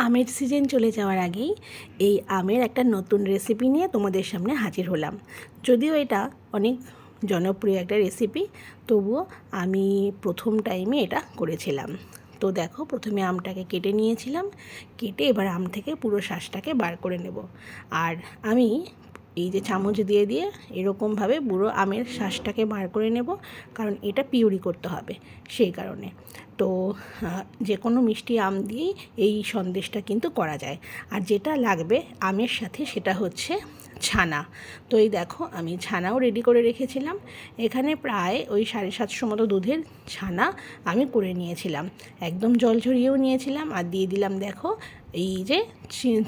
আমের সিজন চলে যাওয়ার আগেই এই আমের একটা নতুন রেসিপি নিয়ে তোমাদের সামনে হাজির হলাম। যদিও এটা অনেক জনপ্রিয় একটা রেসিপি, তবুও আমি প্রথম টাইমে এটা করেছিলাম। তো দেখো, প্রথমে আমটাকে কেটে নিয়েছিলাম, কেটে এবার আম থেকে পুরো শাঁসটাকে বার করে নেব। আর আমি এই যে চামচ দিয়ে দিয়ে এরকমভাবে পুরো আমের শাঁসটাকে বার করে নেব, কারণ এটা পিউরি করতে হবে সেই কারণে। তো যে কোনো মিষ্টি আম দিয়েই এই সন্দেশটা কিন্তু করা যায়। আর যেটা লাগবে আমের সাথে সেটা হচ্ছে ছানা। তো এই দেখো, আমি ছানাও রেডি করে রেখেছিলাম। এখানে প্রায় ওই 750 মতো দুধের ছানা আমি করে নিয়েছিলাম, একদম জল ঝরিয়েও নিয়েছিলাম। আর দিয়ে দিলাম দেখো এই যে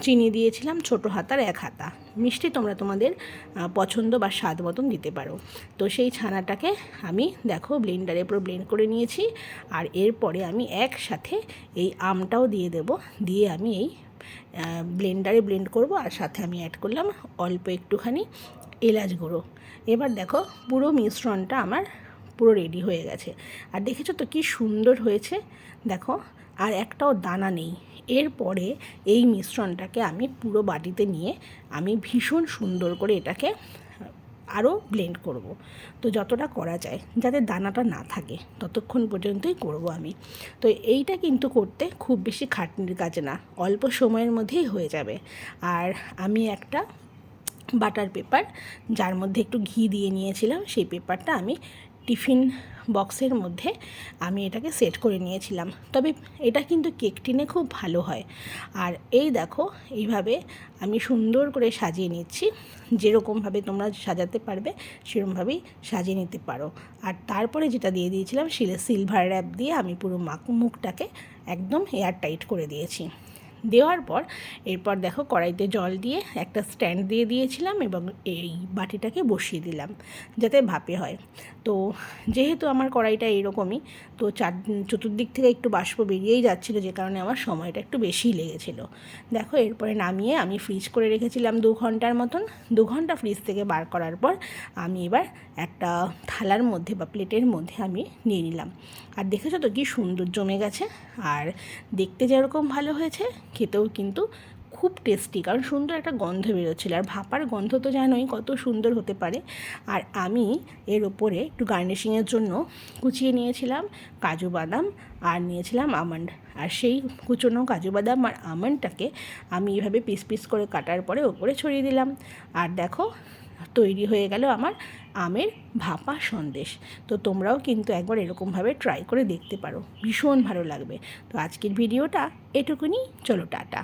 চিনি দিয়েছিলাম, ছোটো হাতার 1 হাতা। মিষ্টি তোমরা তোমাদের পছন্দ বা স্বাদ মতন দিতে পারো। তো সেই ছানাটাকে আমি দেখো ব্লেন্ডারে পুরো ব্লেন্ড করে নিয়েছি। আর এরপরে আমি একসাথে এই আমটাও দিয়ে দেব, দিয়ে আমি এই ব্লেন্ডারে ব্লেন্ড করব। আর সাথে আমি অ্যাড করলাম অল্প একটুখানি এলাচ গুঁড়ো। এবার দেখো পুরো মিশ্রণটা আমার পুরো রেডি হয়ে গেছে। আর দেখেছো তো কি সুন্দর হয়েছে, দেখো আর একটাও দানা নেই। এরপরে এই মিশ্রণটাকে আমি পুরো বাটিতে নিয়ে আমি ভীষণ সুন্দর করে এটাকে আরও ব্লেন্ড করব। তো যতটা করা যায় যাতে দানাটা না থাকে ততক্ষণ পর্যন্তই করব আমি। তো এইটা কিন্তু করতে খুব বেশি খাটনির কাজ না, অল্প সময়ের মধ্যেই হয়ে যাবে। আর আমি একটা বাটার পেপার, যার মধ্যে একটু ঘি দিয়ে নিয়েছিলাম, সেই পেপারটা আমি টিফিন বক্সের মধ্যে আমি এটাকে সেট করে নিয়েছিলাম। তবে এটা কিন্তু কেক টিনে খুব ভালো হয়। আর এই দেখো এইভাবে আমি সুন্দর করে সাজিয়ে নিচ্ছি। যেরকমভাবে তোমরা সাজাতে পারবে সেরকমভাবেই সাজিয়ে নিতে পারো। আর তারপরে যেটা দিয়ে দিয়েছিলাম সিলভার র্যাপ দিয়ে আমি পুরো মুখটাকে একদম এয়ার টাইট করে দিয়েছি। দেওয়ার পর এরপর দেখো কড়াইতে জল দিয়ে একটা স্ট্যান্ড দিয়ে দিয়েছিলাম এবং এই বাটিটাকে বসিয়ে দিলাম যাতে ভাপে হয়। তো যেহেতু আমার কড়াইটা এইরকমই, তো চতুর্দিক থেকে একটু বাষ্প বেরিয়েই যাচ্ছিলো, যে কারণে আমার সময়টা একটু বেশিই লেগেছিলো। দেখো এরপরে নামিয়ে আমি ফ্রিজ করে রেখেছিলাম 2 ঘন্টার মতন। 2 ঘন্টা ফ্রিজ থেকে বার করার পর আমি এবার একটা থালার মধ্যে বা প্লেটের মধ্যে আমি নিয়ে নিলাম। আর দেখেছো তো কি সুন্দর জমে গেছে। আর দেখতে যেরকম ভালো হয়েছে, খেতেও কিন্তু খুব টেস্টি, কারণ সুন্দর একটা গন্ধ বেরোচ্ছিল। আর ভাপার গন্ধ তো জানোই কত সুন্দর হতে পারে। আর আমি এর ওপরে একটু গার্নিশিংয়ের জন্য কুচিয়ে নিয়েছিলাম কাজু বাদাম আর নিয়েছিলাম আমন্ড। আর সেই কুচনো কাজু বাদাম আর আমন্ডটাকে আমি এইভাবে পিস পিস করে কাটার পরে ওপরে ছড়িয়ে দিলাম। আর দেখো তৈরি হয়ে গেল আমার আমের ভাপা সন্দেশ। তো তোমরাও কিন্তু একবার এরকমভাবে ট্রাই করে দেখতে পারো, ভীষণ ভালো লাগবে। তো আজকের ভিডিওটা এটুকুনি, চলো টাটা।